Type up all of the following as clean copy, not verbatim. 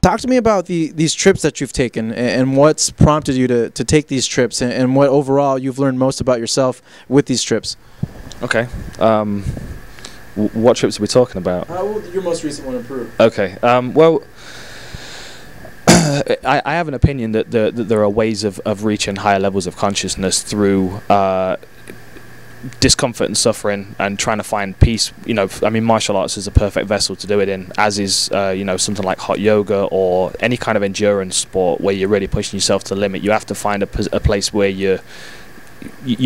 Talk to me about these trips that you've taken and what's prompted you to take these trips and what overall you've learned most about yourself with these trips. Okay. What trips are we talking about? Your most recent one in Peru. Okay. Well, I have an opinion that there are ways of reaching higher levels of consciousness through discomfort and suffering and trying to find peace. You know, I mean, martial arts is a perfect vessel to do it in, as is you know, something like hot yoga or any kind of endurance sport where you're really pushing yourself to the limit. You have to find a place where you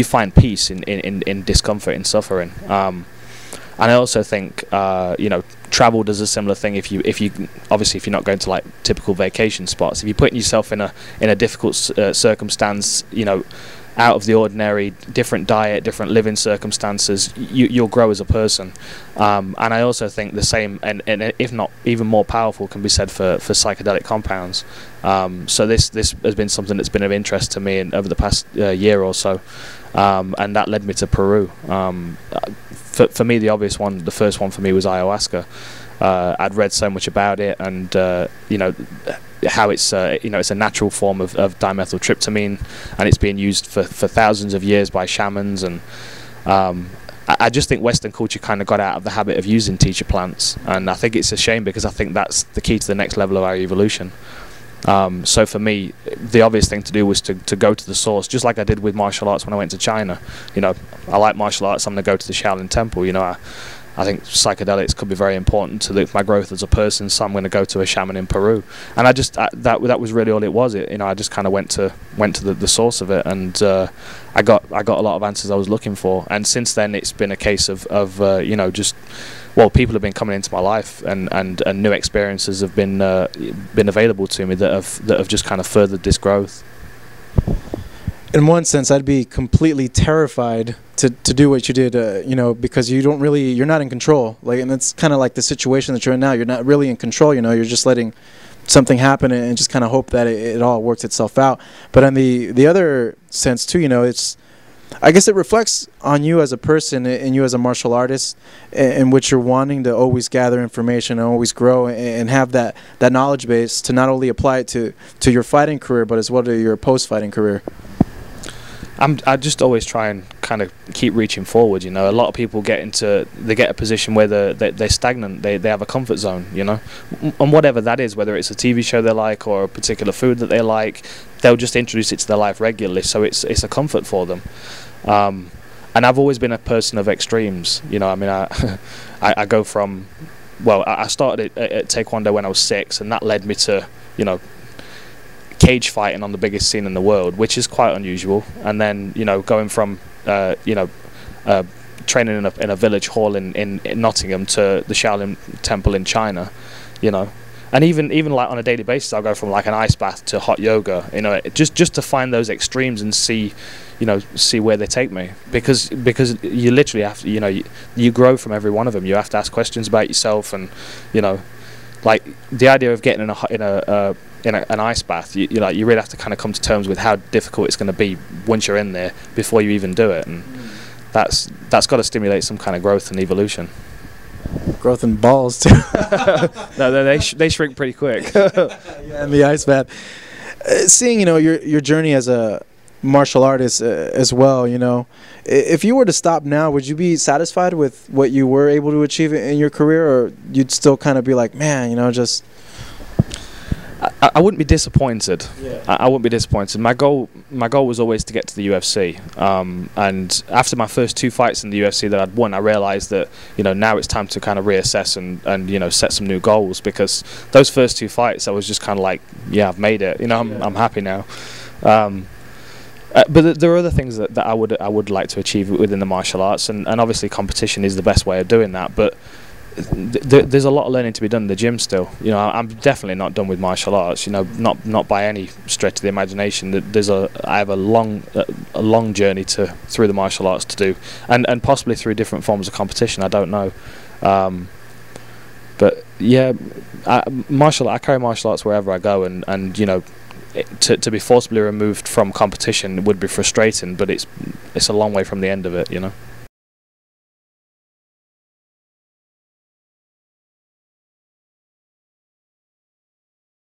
find peace in discomfort and suffering. And I also think you know, travel does a similar thing. If you obviously, if you're not going to like typical vacation spots, if you're putting yourself in a difficult circumstance, you know, out of the ordinary, different diet, different living circumstances, you'll grow as a person. And I also think the same, and if not even more powerful, can be said for psychedelic compounds. So this has been something that's been of interest to me over the past year or so, and that led me to Peru. For me, the obvious one, the first one for me was ayahuasca. I'd read so much about it, and you know, how it's you know, it's a natural form of dimethyltryptamine, and it's being used for thousands of years by shamans. And I just think Western culture kind of got out of the habit of using teacher plants, and I think it's a shame, because I think that's the key to the next level of our evolution. So for me, the obvious thing to do was to go to the source, just like I did with martial arts when I went to China. You know, I like martial arts, I'm going to go to the Shaolin Temple. You know, I think psychedelics could be very important to my growth as a person, so I'm going to go to a shaman in Peru. And I just that was really all it was. You know, I just kind of went to the source of it, and I got a lot of answers I was looking for. And since then, it's been a case of you know, just, well, people have been coming into my life, and new experiences have been available to me that have just kind of furthered this growth. In one sense, I'd be completely terrified to do what you did, you know, because you're not in control. Like, and it's kind of like the situation that you're in now. You're not really in control, you know. You're just letting something happen and just kind of hope that it all works itself out. But on the other sense too, you know, I guess it reflects on you as a person and you as a martial artist, in which you're wanting to always gather information and always grow and have that knowledge base to not only apply it to your fighting career, but as well to your post-fighting career. I just always try and kind of keep reaching forward. You know, a lot of people get a position where they're stagnant. They have a comfort zone, you know, and whatever that is, whether it's a TV show they like or a particular food that they like, they'll just introduce it to their life regularly. So it's a comfort for them. And I've always been a person of extremes. You know, I mean, I go from, well, I started at Taekwondo when I was 6, and that led me to, you know, cage fighting on the biggest scene in the world, which is quite unusual. And then, you know, going from you know, training in a village hall in Nottingham to the Shaolin Temple in China, you know, and even like on a daily basis, I'll go from like an ice bath to hot yoga, you know, just to find those extremes and see, you know, see where they take me, because you literally have to, you know, you grow from every one of them. You have to ask questions about yourself, and, you know, like the idea of getting in an ice bath, you really have to kind of come to terms with how difficult it's going to be once you're in there before you even do it, and that's got to stimulate some kind of growth and evolution. Growth and balls too. No, they shrink pretty quick. Yeah, in the ice bath. Seeing, you know, your journey as a martial artist as well, you know, if you were to stop now, would you be satisfied with what you were able to achieve in your career, or you'd still kind of be like, man, you know, just... I wouldn't be disappointed. Yeah. I wouldn't be disappointed. My goal was always to get to the UFC. And after my first 2 fights in the UFC that I'd won, I realised that, you know, now it's time to kind of reassess and you know, set some new goals, because those first 2 fights, I was just kind of like, yeah, I've made it. You know, I'm happy now. But there are other things that I would like to achieve within the martial arts, and obviously competition is the best way of doing that. But there's a lot of learning to be done in the gym still. You know, I'm definitely not done with martial arts. You know, not by any stretch of the imagination. I have a long journey through the martial arts to do, and possibly through different forms of competition. I don't know, but yeah, I carry martial arts wherever I go, and you know, to be forcibly removed from competition would be frustrating, but it's a long way from the end of it. You know.